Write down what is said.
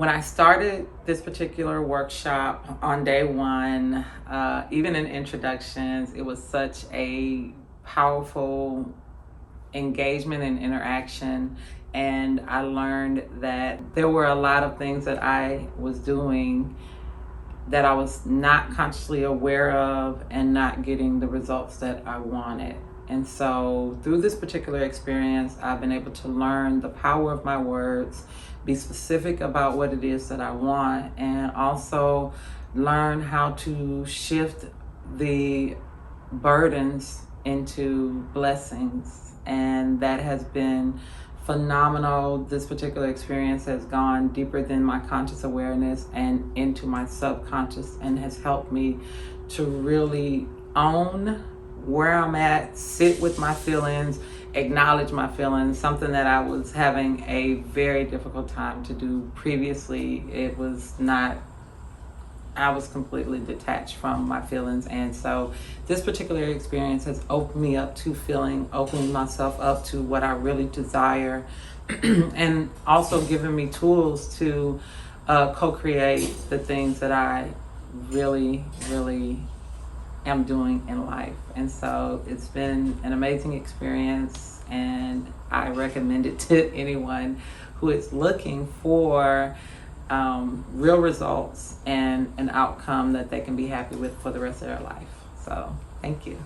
When I started this particular workshop on day one, even in introductions, it was such a powerful engagement and interaction. And I learned that there were a lot of things that I was doing that I was not consciously aware of and not getting the results that I wanted. And so through this particular experience, I've been able to learn the power of my words, be specific about what it is that I want, and also learn how to shift the burdens into blessings. And that has been phenomenal. This particular experience has gone deeper than my conscious awareness and into my subconscious, and has helped me to really own where I'm at, sit with my feelings, acknowledge my feelings, something that I was having a very difficult time to do previously. It was not, I was completely detached from my feelings. And so this particular experience has opened me up to feeling, opening myself up to what I really desire, and also giving me tools to co-create the things that I really, really am doing in life. And so it's been an amazing experience, and I recommend it to anyone who is looking for real results and an outcome that they can be happy with for the rest of their life. So thank you.